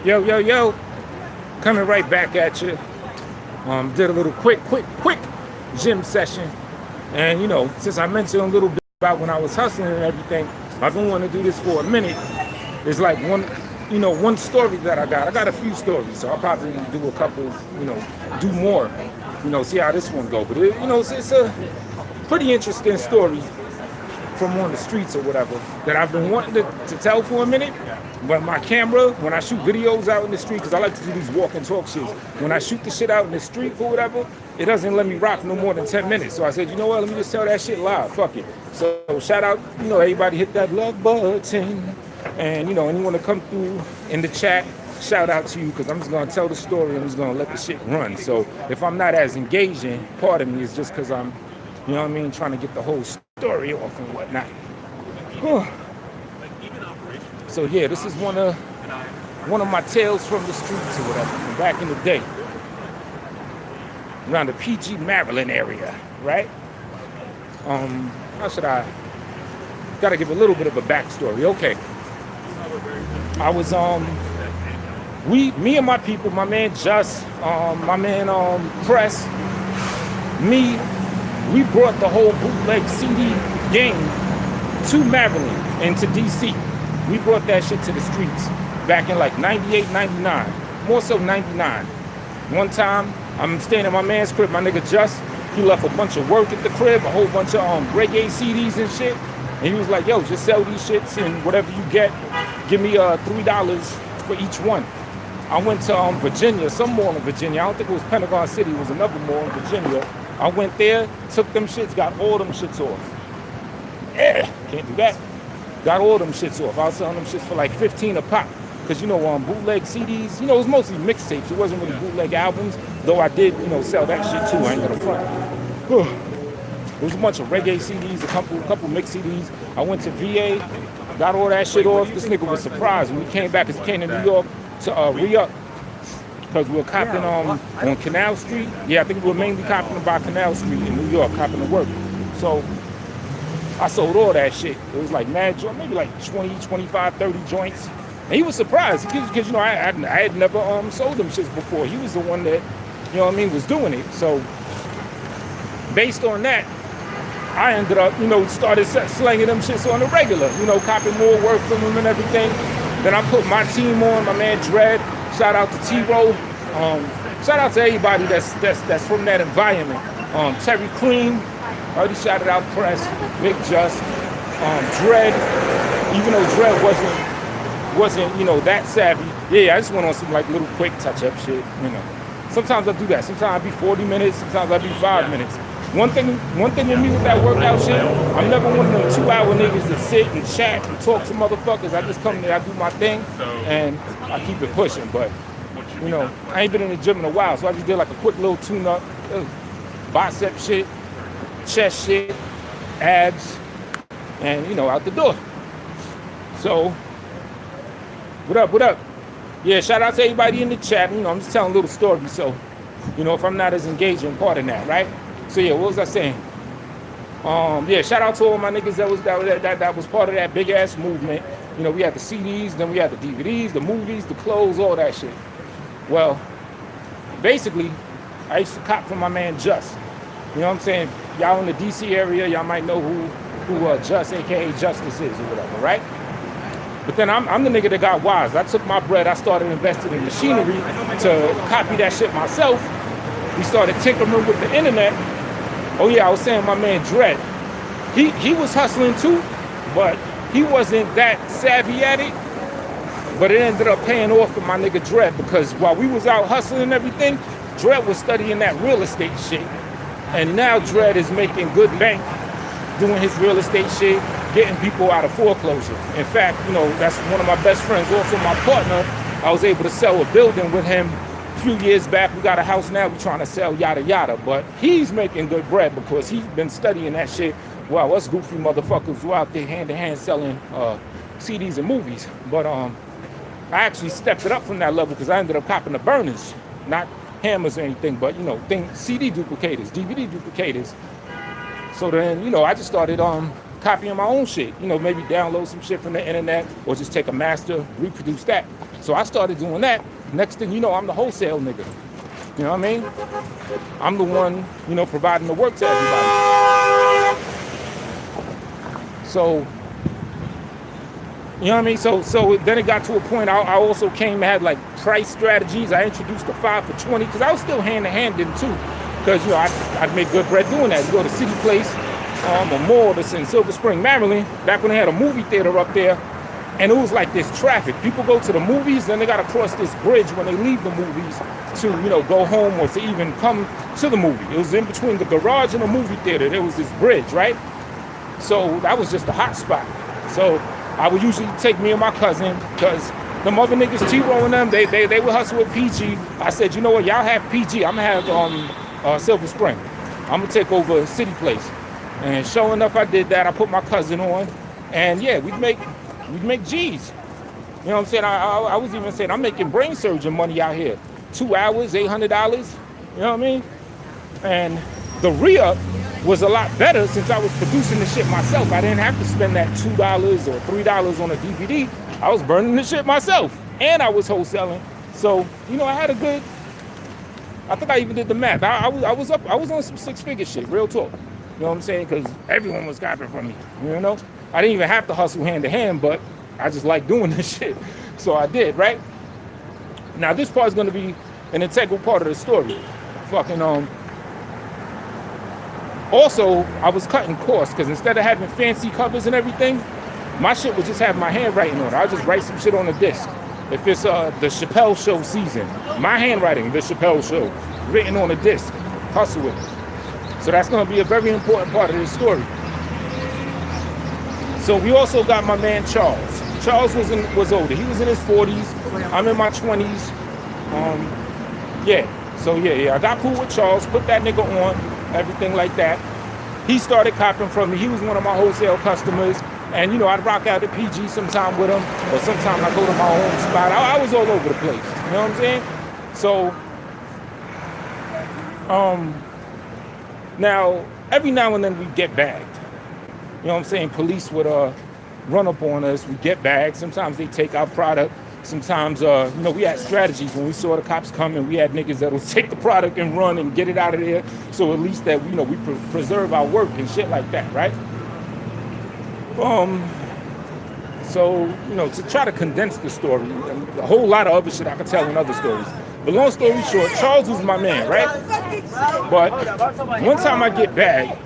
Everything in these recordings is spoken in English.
Yo, yo, yo, coming right back at you. Did a little quick gym session. And, since I mentioned a little bit about when I was hustling and everything, I've been wanting to do this for a minute. It's like one story that I got. I got a few stories, so I'll probably do a couple, do more, see how this one go. But, it's a pretty interesting story from on the streets or whatever that I've been wanting to tell for a minute. But my camera, when I shoot videos out in the street, because I like to do these walk and talk shits, when I shoot the shit out in the street for whatever, it doesn't let me rock no more than 10 minutes. So I said, you know what, let me just tell that shit live, fuck it. So shout out, everybody hit that love button. And, anyone to come through in the chat, shout out to you, because I'm just going to tell the story and I'm just going to let the shit run. So if I'm not as engaging, part of me is just because I'm, trying to get the whole story off and whatnot. So yeah, this is one of my tales from the streets or whatever, from back in the day. Around the PG, Maryland area, right? How should I? Gotta give a little bit of a backstory. Okay. I was me and my people, my man Just, my man Press, me, we brought the whole bootleg CD game to Maryland and to DC. We brought that shit to the streets back in like 98, 99, more so 99. One time, I'm staying at my man's crib, my nigga Just, he left a bunch of work at the crib, a whole bunch of reggae CDs and shit. And he was like, yo, just sell these shits and whatever you get, give me $3 for each one. I went to Virginia, some mall in Virginia. I don't think it was Pentagon City, it was another mall in Virginia. I went there, took them shits, got all them shits off. Can't do that. Got all them shits off. I was selling them shits for like 15 a pop. Because, bootleg CDs, it was mostly mixtapes. It wasn't really bootleg albums, though I did, sell that shit too. I ain't gonna front. It was a bunch of reggae CDs, a couple mix CDs. I went to VA, got all that shit off. This nigga was surprised when we came back, because he came to New York to re-up. Because we were copping on Canal Street. Yeah, I think we were mainly copping by Canal Street in New York, copping to work. So I sold all that shit. It was like mad joint, maybe like 20, 25, 30 joints. And he was surprised because I had never sold them shits before. He was the one that, was doing it. So based on that, I ended up, started slanging them shits on the regular, copping more work from them and everything. Then I put my team on, my man Dread. Shout out to T-Row. Shout out to everybody that's from that environment. Terry Clean, already shouted out Press, Big Just, Dread. Even though Dread wasn't that savvy. Yeah, I just went on some like little quick touch-up shit. Sometimes I do that. Sometimes I be 40 minutes. Sometimes I be 5 minutes. One thing with me with that workout shit, I'm never one of them 2-hour niggas that sit and chat and talk to motherfuckers. I just come there, I do my thing, and I keep it pushing. But, I ain't been in the gym in a while, so I just did like a quick little tune-up, bicep shit, chest shit, abs, and, out the door. So, what up? Yeah, shout out to everybody in the chat. I'm just telling a little story, so, if I'm not as engaging, part of that, right? So yeah, what was I saying? Yeah, shout out to all my niggas that was part of that big ass movement. We had the CDs, then we had the DVDs, the movies, the clothes, all that shit. Well, basically, I used to cop from my man Just. You know what I'm saying? Y'all in the DC area, y'all might know who Just, aka Justice is or whatever, right? But then I'm the nigga that got wise. I took my bread, I started investing in machinery to copy that shit myself. We started tinkering with the internet. Oh yeah, I was saying my man Dread. He was hustling too, but he wasn't that savvy at it. But it ended up paying off for my nigga Dread, because while we was out hustling and everything, Dread was studying that real estate shit. And now Dread is making good bank doing his real estate shit, getting people out of foreclosure. In fact, that's one of my best friends, also my partner. I was able to sell a building with him a few years back. We got a house now, we're trying to sell, yada yada. But he's making good bread because he's been studying that shit while us goofy motherfuckers were out there hand in hand selling CDs and movies. But I actually stepped it up from that level because I ended up copping the burners, not hammers or anything, but CD duplicators, DVD duplicators. So then, I just started copying my own shit. You know, maybe download some shit from the internet or just take a master, reproduce that. So I started doing that. Next thing you know, I'm the wholesale nigga. You know what I mean? I'm the one, you know, providing the work to everybody. So, you know what I mean? So then it got to a point, I also came, had like price strategies. I introduced the 5 for 20 because I was still hand-to-hand in too. Because, you know, I'd make good bread doing that. You go to City Place, a mall that's in Silver Spring, Maryland, back when they had a movie theater up there, and it was like this traffic. People go to the movies, then they got to cross this bridge when they leave the movies to, you know, go home or to even come to the movie. It was in between the garage and the movie theater. There was this bridge, right? So that was just a hot spot. So I would usually take me and my cousin, because the other niggas, T-Row and them, they would hustle with PG. I said, you know what, y'all have PG. I'm going to have Silver Spring. I'm going to take over City Place. And sure enough, I did that. I put my cousin on. And yeah, we'd make G's. You know what I'm saying? I was even saying, I'm making brain surgeon money out here. 2 hours, $800. You know what I mean? And the re-up was a lot better since I was producing the shit myself. I didn't have to spend that $2 or $3 on a DVD. I was burning the shit myself. And I was wholesaling. So, you know, I had a good, I think I even did the math. I was on some 6-figure shit, real talk. You know what I'm saying? Because everyone was copying from me, you know? I didn't even have to hustle hand to hand, but I just like doing this shit. So I did, right? Now this part is going to be an integral part of the story. Also, I was cutting costs because instead of having fancy covers and everything, my shit would just have my handwriting on it. I'll just write some shit on the disc. If it's the Chappelle Show season, my handwriting, the Chappelle Show, written on a disc, hustle with it. So that's going to be a very important part of this story. So we also got my man Charles. Charles was older. He was in his 40s. I'm in my 20s. So I got cool with Charles, put that nigga on, everything like that. He started copying from me. He was one of my wholesale customers. And, you know, I'd rock out to PG sometime with him, or sometimes I go to my own spot. I was all over the place. You know what I'm saying? So, now, every now and then we get bagged. You know what I'm saying? Police would run up on us. We get bagged. Sometimes they take our product. Sometimes, you know, we had strategies. When we saw the cops coming, we had niggas that would take the product and run and get it out of there. So at least that, you know, we preserve our work and shit like that, right? So, you know, to try to condense the story, a whole lot of other shit I could tell in other stories. But long story short, Charles was my man, right? But one time I get bagged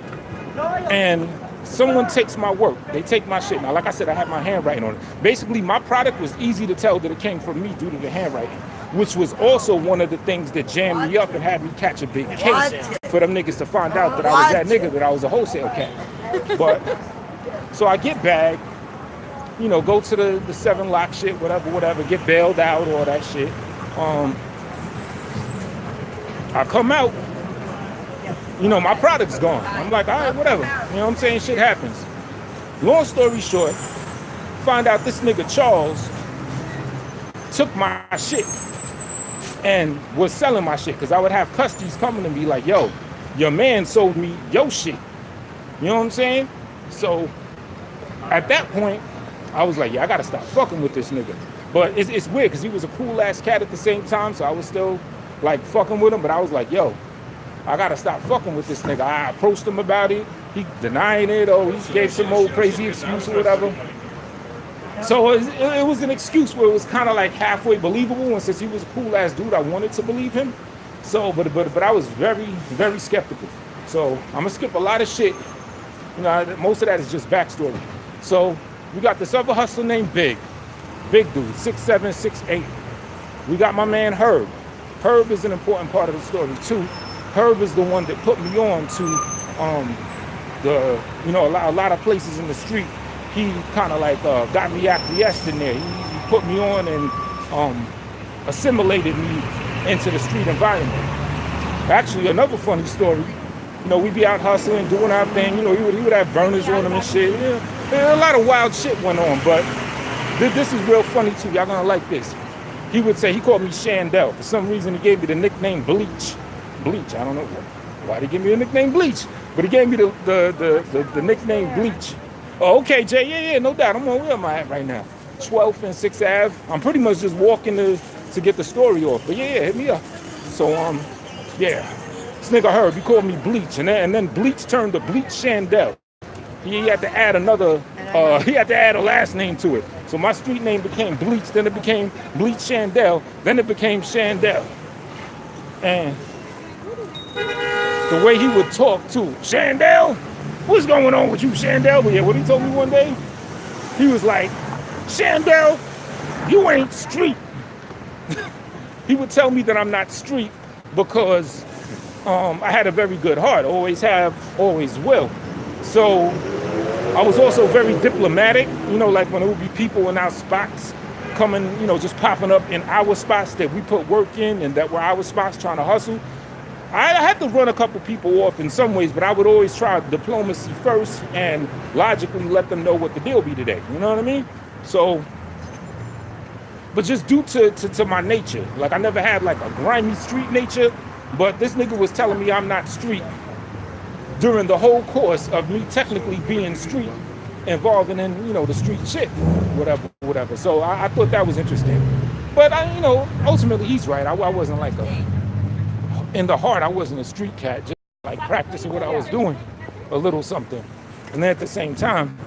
and someone takes my work. They take my shit. Now, like I said, I had my handwriting on it. Basically, my product was easy to tell that it came from me due to the handwriting, which was also one of the things that jammed me up and had me catch a big case for them niggas to find out that I was that nigga, that I was a wholesale cat. But, so I get bagged, you know, go to the 7-lock shit, whatever, get bailed out, all that shit. I come out, you know, my product's gone. I'm like, all right, whatever. You know what I'm saying? Shit happens. Long story short, find out this nigga Charles took my shit and was selling my shit, because I would have custies coming and be like, yo, your man sold me your shit. You know what I'm saying? So at that point, I was like, yeah, I gotta stop fucking with this nigga. But it's weird, because he was a cool ass cat at the same time, so I was still like fucking with him, but I was like, yo, I gotta stop fucking with this nigga. I approached him about it. He denying it, or he gave some old crazy excuse or whatever. So it was an excuse where it was kind of like halfway believable, and since he was a cool ass dude, I wanted to believe him. So, but I was very, very skeptical. So I'm gonna skip a lot of shit. You know, most of that is just backstory. So we got this other hustler named Big dude, 6'7", 6'8". We got my man Herb. Herb is an important part of the story too. Herb is the one that put me on to a lot of places in the street. He kind of like got me acquiesced in there. He put me on and assimilated me into the street environment. Actually, another funny story. You know, we'd be out hustling, doing our thing. You know, he would have burners on him and shit. Yeah, a lot of wild shit went on, but this is real funny too. Y'all gonna like this. He would say, he called me Shandell. For some reason, he gave me the nickname Bleach. Bleach, I don't know why they give me the nickname Bleach, but he gave me the nickname Bleach. Oh, okay, Jay. Yeah, no doubt. I'm on where am I at right now? 12th and 6th Ave. I'm pretty much just walking to get the story off. But yeah, hit me up. So yeah. This nigga Herb, he called me Bleach, and then Bleach turned to Bleach Chandel. He had to add another. He had to add a last name to it. So my street name became Bleach. Then it became Bleach Chandel. Then it became Chandel. And the way he would talk too, Chandel, what's going on with you, Chandel? But yeah, what he told me one day, he was like, Chandel, you ain't street. He would tell me that I'm not street because I had a very good heart, always have, always will. So I was also very diplomatic, like when it would be people in our spots coming, just popping up in our spots that we put work in and that were our spots trying to hustle. I had to run a couple people off in some ways, but I would always try diplomacy first and logically let them know what the deal be today. You know what I mean? So, but just due to my nature, like I never had like a grimy street nature, but this nigga was telling me I'm not street during the whole course of me technically being street, involving in, the street shit, whatever. So I thought that was interesting. But ultimately he's right. I wasn't like in the heart, I wasn't a street cat, just like practicing what I was doing, a little something. And then at the same time,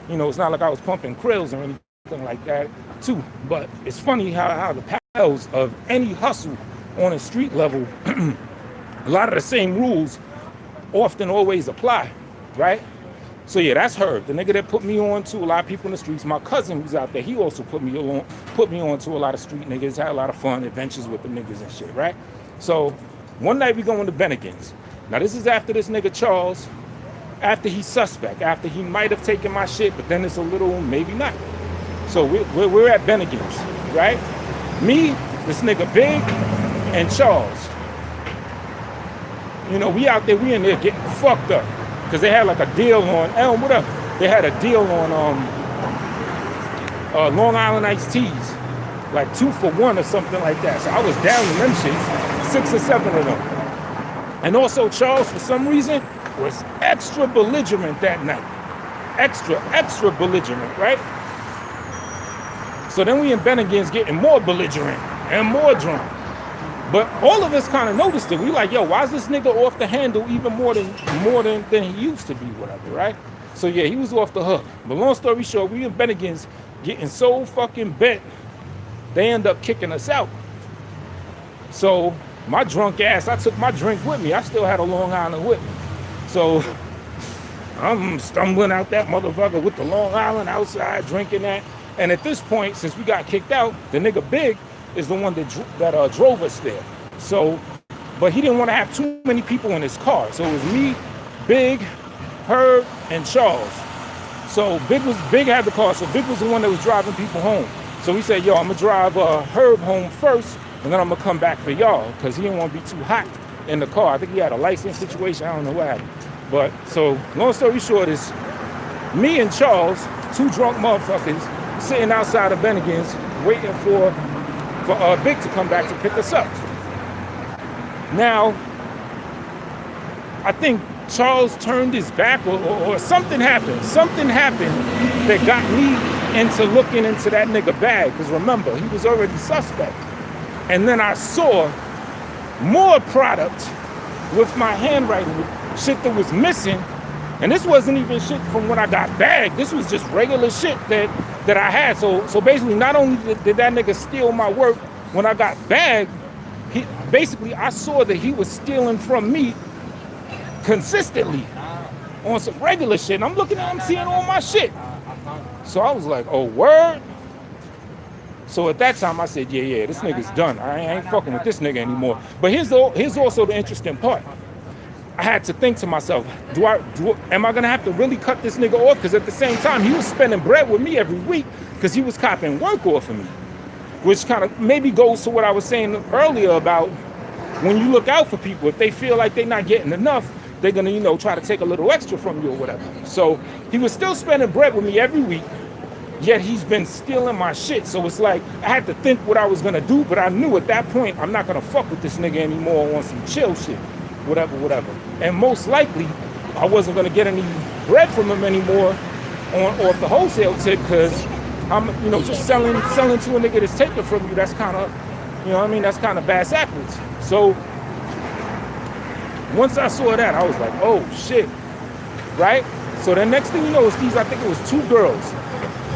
it's not like I was pumping krills or anything like that too. But it's funny how the parallels of any hustle on a street level, a lot of the same rules often always apply, right? So yeah, that's Herb, the nigga that put me on to a lot of people in the streets. My cousin who's out there, he also put me on to a lot of street niggas, had a lot of fun adventures with the niggas and shit, right? So one night we going to Bennigan's. Now this is after this nigga Charles, after he's suspect, after he might have taken my shit, but then it's a little maybe not. So we're at Bennigan's, right? Me, this nigga Big, and Charles. We out there, we in there getting fucked up. Because they had like a deal on, they had a deal on Long Island iced teas. Like 2 for 1 or something like that. So I was down in them shits, 6 or 7 of them. And also Charles, for some reason, was extra belligerent that night. Extra belligerent, right? So then we in Bennigan's getting more belligerent and more drunk. But all of us kind of noticed it. We like, yo, why is this nigga off the handle even more than he used to be, whatever, right? So yeah, he was off the hook. But long story short, we in Bennigan's getting so fucking bent, they end up kicking us out. So my drunk ass, I took my drink with me. I still had a Long Island with me. So I'm stumbling out that motherfucker with the Long Island outside, drinking that. And at this point, since we got kicked out, the nigga Big is the one that drove us there. So, but he didn't want to have too many people in his car. So it was me, Big, Herb, and Charles. So Big had the car. So Big was the one that was driving people home. So he said, yo, I'm gonna drive Herb home first, and then I'm gonna come back for y'all, because he didn't want to be too hot in the car. I think he had a license situation. I don't know what happened. But so long story short is me and Charles, 2 drunk motherfuckers, sitting outside of Bennigan's waiting for Big to come back to pick us up. Now, I think Charles turned his back or something happened. Something happened that got me into looking into that nigga bag. Because remember, he was already suspect. And then I saw more product with my handwriting, shit that was missing. And this wasn't even shit from when I got bagged. This was just regular shit that I had. So basically, not only did that nigga steal my work when I got bagged, I saw that he was stealing from me consistently on some regular shit. And I'm looking at him, seeing all my shit. So I was like, oh, word? So at that time, I said, yeah, this nigga's done. I ain't fucking with this nigga anymore. But here's also the interesting part. I had to think to myself, am I gonna have to really cut this nigga off? Because at the same time, he was spending bread with me every week because he was copping work off of me. Which kind of maybe goes to what I was saying earlier about when you look out for people, if they feel like they're not getting enough, they're gonna, try to take a little extra from you or whatever. So he was still spending bread with me every week, yet he's been stealing my shit. So it's like, I had to think what I was gonna do, but I knew at that point, I'm not gonna fuck with this nigga anymore on some chill shit. Whatever. And most likely, I wasn't going to get any bread from him anymore on off the wholesale tip because I'm, just selling to a nigga that's taking from you. That's kind of, what I mean? That's kind of bass backwards. So once I saw that, I was like, oh shit, right? So the next thing you know is I think it was two girls.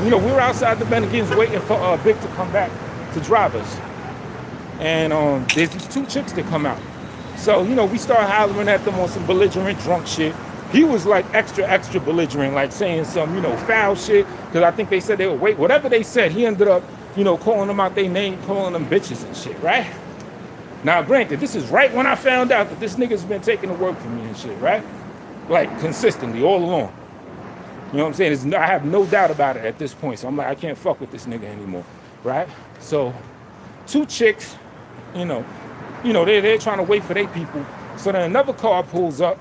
We were outside the Bennigan's waiting for Big to come back to drive us. And there's these two chicks that come out. So, we start hollering at them on some belligerent drunk shit. He was like extra belligerent, like saying some, foul shit. Because I think they said they would wait. Whatever they said, he ended up, calling them out their name, calling them bitches and shit, right? Now, granted, this is right when I found out that this nigga's been taking the work from me and shit, right? Like, consistently, all along. You know what I'm saying? I have no doubt about it at this point. So I'm like, I can't fuck with this nigga anymore, right? So, two chicks, they're trying to wait for their people. So then another car pulls up,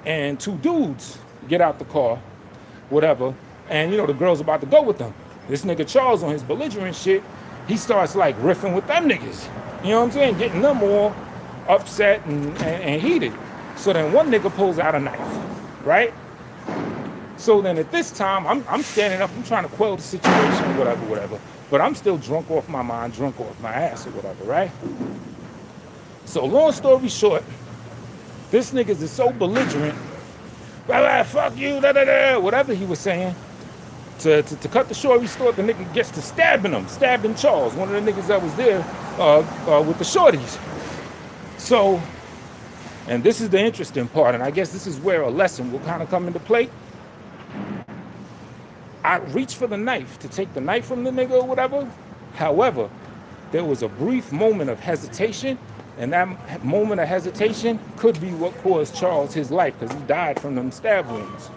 and two dudes get out the car, whatever, and, the girl's about to go with them. This nigga Charles on his belligerent shit, he starts, like, riffing with them niggas. You know what I'm saying? Getting them all upset and heated. So then one nigga pulls out a knife, right? So then at this time, I'm standing up, I'm trying to quell the situation, whatever. But I'm still drunk off my mind, drunk off my ass or whatever, right? So long story short, this nigga is so belligerent, fuck you, whatever he was saying. To cut the short story, the nigga gets to stabbing Charles, one of the niggas that was there with the shorties. So, and this is the interesting part, and I guess this is where a lesson will kind of come into play. I reached for the knife to take the knife from the nigga or whatever. However, there was a brief moment of hesitation, and that moment of hesitation could be what caused Charles his life, because he died from them stab wounds.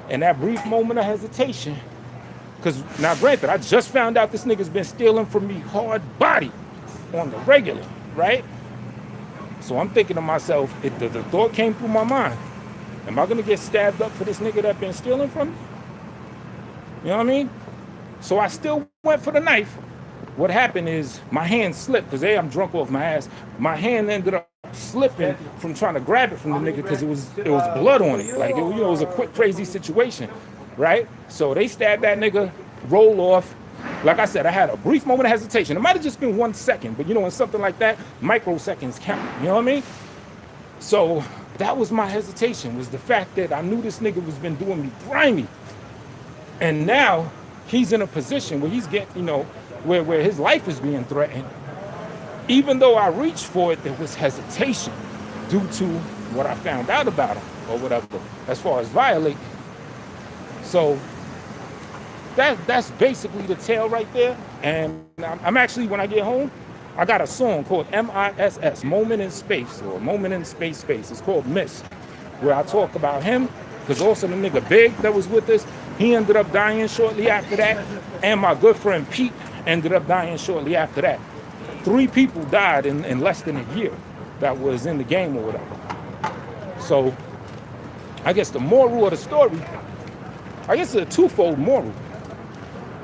And that brief moment of hesitation, because now granted, I just found out this nigga's been stealing from me hard body on the regular, right? So I'm thinking to myself, the thought came through my mind, am I gonna get stabbed up for this nigga that been stealing from me? You know what I mean? So I still went for the knife. What happened is my hand slipped, because I'm drunk off my ass. My hand ended up slipping from trying to grab it from the nigga because it was blood on it. Like, it was a quick, crazy situation, right? So they stabbed that nigga, roll off. Like I said, I had a brief moment of hesitation. It might have just been 1 second, but in something like that, microseconds count. You know what I mean? So that was my hesitation, was the fact that I knew this nigga was been doing me grimy. And now he's in a position where he's getting, where his life is being threatened. Even though I reached for it, there was hesitation due to what I found out about him or whatever, as far as violating. So that's basically the tale right there. And I'm actually, when I get home, I got a song called M.I.S.S, Moment in Space, or Moment in Space. It's called M.I.S.S, where I talk about him, because also the nigga Big that was with us, he ended up dying shortly after that. And my good friend Pete ended up dying shortly after that. 3 people died in less than a year that was in the game or whatever. So I guess the moral of the story, I guess it's a twofold moral.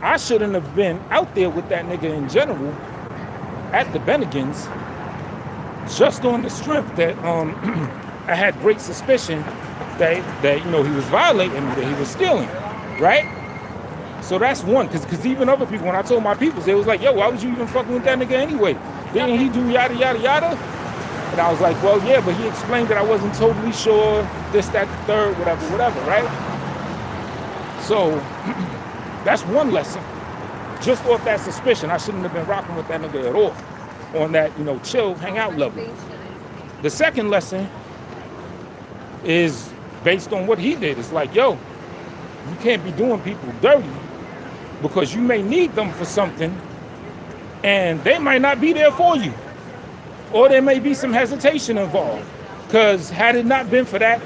I shouldn't have been out there with that nigga in general at the Bennigan's, just on the strength that I had great suspicion that he was violating me, that he was stealing, right? So that's one, because even other people, when I told my people, they was like, yo, why was you even fucking with that nigga anyway? Didn't he do yada, yada, yada? And I was like, well, yeah, but he explained that I wasn't totally sure, this, that, the third, whatever, right? So that's one lesson. Just off that suspicion, I shouldn't have been rocking with that nigga at all on that, chill, hang out level. The second lesson is based on what he did. It's like, yo, you can't be doing people dirty, because you may need them for something and they might not be there for you. Or there may be some hesitation involved. Because had it not been for that,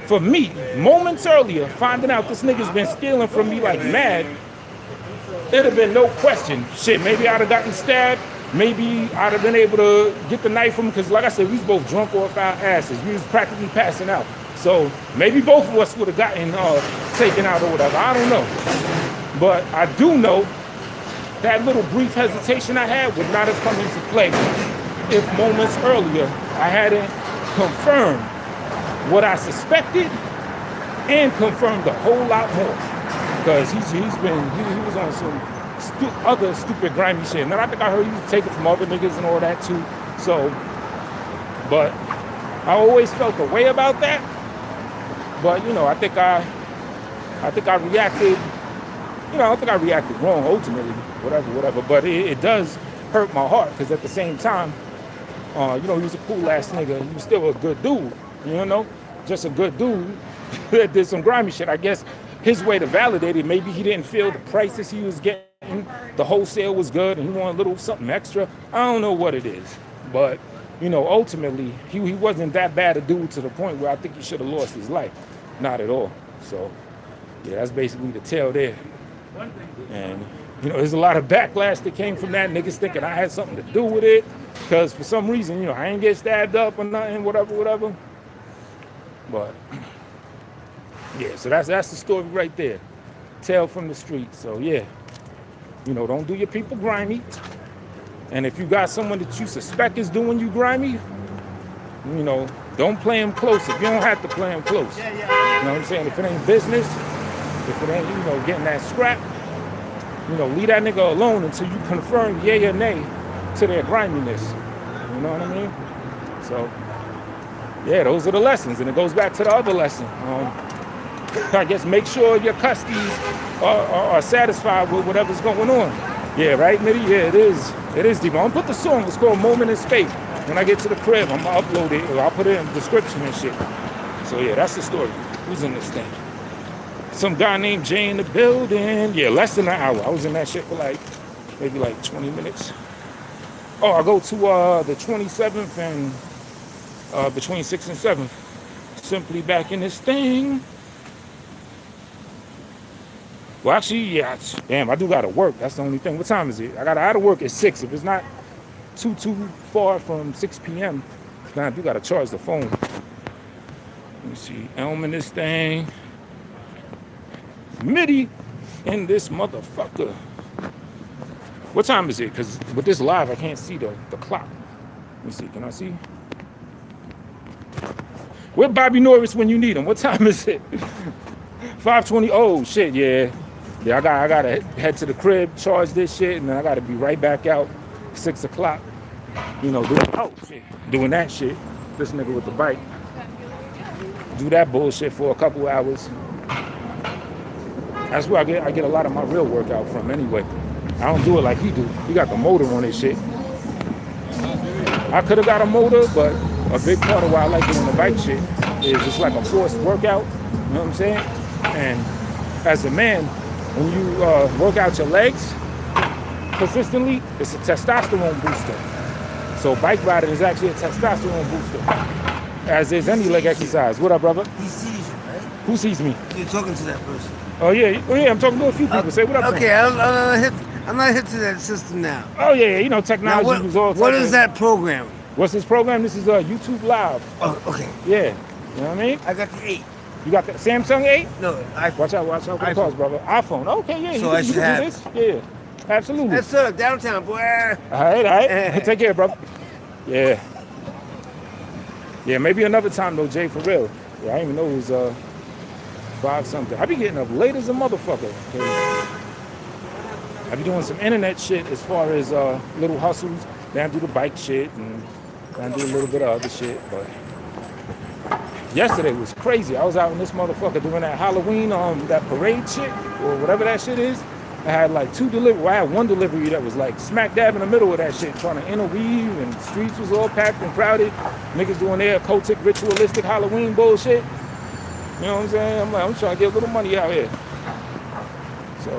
for me, moments earlier, finding out this nigga's been stealing from me like mad, it'd have been no question. Shit, maybe I'd have gotten stabbed. Maybe I'd have been able to get the knife from him, because like I said, we was both drunk off our asses. We was practically passing out. So maybe both of us would have gotten taken out or whatever. I don't know. But I do know that little brief hesitation I had would not have come into play if moments earlier I hadn't confirmed what I suspected and confirmed a whole lot more. because he was on some other stupid grimy shit. And then I think I heard he was taking from other niggas and all that too. So, but I always felt a way about that. But you know, I think I reacted. You know, I don't think I reacted wrong ultimately. Whatever. But it does hurt my heart because at the same time, you know, he was a cool ass nigga. He was still a good dude. You know, just a good dude that did some grimy shit. I guess his way to validate it, maybe he didn't feel the prices he was getting, the wholesale was good, and he wanted a little something extra. I don't know what it is, but you know, ultimately, he wasn't that bad a dude to the point where I think he should have lost his life. Not at all. So, yeah, that's basically the tale there. And you know, there's a lot of backlash that came from that. Niggas thinking I had something to do with it, because for some reason, you know, I ain't get stabbed up or nothing, whatever. But yeah, so that's the story right there. Tale from the street. So yeah, you know, don't do your people grimy. And if you got someone that you suspect is doing you grimy, you know, don't play him close. If you don't have to play him close. You know what I'm saying? If it ain't business, if it ain't, you know, getting that scrap, you know, leave that nigga alone until you confirm yay or nay to their griminess. You know what I mean? So, yeah, those are the lessons. And it goes back to the other lesson. I guess make sure your custodies are satisfied with whatever's going on. Yeah, right, Mitty? Yeah, it is. It is deep. I'm gonna put the song. It's called Moment in Space. When I get to the crib, I'm gonna upload it. Or I'll put it in the description and shit. So yeah, that's the story. Who's in this thing? Some guy named Jay in the building. Yeah, less than an hour. I was in that shit for like maybe like 20 minutes. Oh, I go to the 27th and between 6th and 7th. Simply back in this thing. Well, actually, yeah, damn, I do gotta work. That's the only thing. What time is it? I gotta work at 6. If it's not too far from 6 p.m., then I do gotta charge the phone. Let me see, Elm in this thing. Mitty in this motherfucker. What time is it? Because with this live, I can't see the clock. Let me see, can I see? Where Bobby Norris when you need him? What time is it? 5:20. Oh shit, yeah. Yeah, I gotta head to the crib, charge this shit, and then I gotta be right back out 6 o'clock. You know, doing that shit. This nigga with the bike. Do that bullshit for a couple hours. That's where I get a lot of my real workout from anyway. I don't do it like he do. He got the motor on his shit. I could have got a motor, but a big part of why I like doing the bike shit is it's like a forced workout. You know what I'm saying? And as a man, when you work out your legs consistently, it's a testosterone booster. So bike riding is actually a testosterone booster, as is any leg exercise. What up, brother? He sees you, right? Who sees me? You're talking to that person. Oh yeah, I'm talking to a few people. Say what up. Okay, I'm not hit to that system now. Oh yeah, you know, technology is all. What is that program? What's this program? This is YouTube Live. Oh, okay. Yeah, you know what I mean? I got the 8. You got the Samsung 8? No, iPhone. Watch out for the cars, brother. iPhone. Okay, yeah. So you can do this. Yeah, absolutely. That's downtown, boy. All right. Take care, brother. Yeah. Yeah, maybe another time though, Jay, for real. Yeah, I didn't even know it was 5 something. I be getting up late as a motherfucker. I be doing some internet shit as far as little hustles. Then I do the bike shit and then I do a little bit of other shit. But yesterday was crazy. I was out in this motherfucker doing that Halloween, that parade shit or whatever that shit is. I had like 2 deliveries. I had 1 delivery that was like smack dab in the middle of that shit, trying to interweave, and the streets was all packed and crowded. Niggas doing their occultic, ritualistic Halloween bullshit. You know what I'm saying? I'm trying to get a little money out here. So,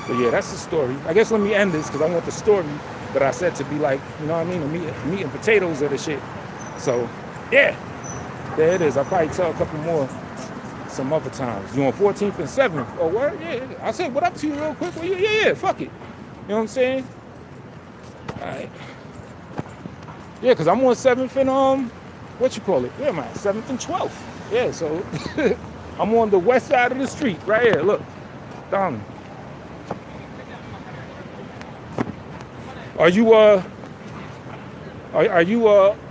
but yeah, that's the story. I guess let me end this because I want the story that I said to be like, you know what I mean, the meat and potatoes of the shit. So, yeah, there it is. I'll probably tell a couple more some other times. You on 14th and 7th? Oh, word? Yeah. I said, what up to you real quick? Well, yeah, fuck it. You know what I'm saying? All right. Yeah, because I'm on 7th and, what you call it? Where am I? 7th and 12th. Yeah, so I'm on the west side of the street, right here. Look, down. Are you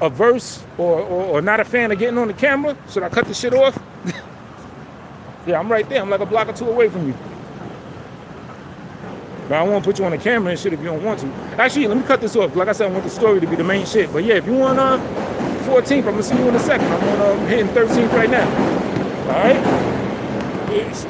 averse or not a fan of getting on the camera? Should I cut the shit off? Yeah, I'm right there. I'm like a block or two away from you. But I won't put you on the camera and shit if you don't want to. Actually, let me cut this off. Like I said, I want the story to be the main shit. But yeah, if you want 14th, I'm gonna see you in a second. I'm on hitting 13th right now. All right? Peace.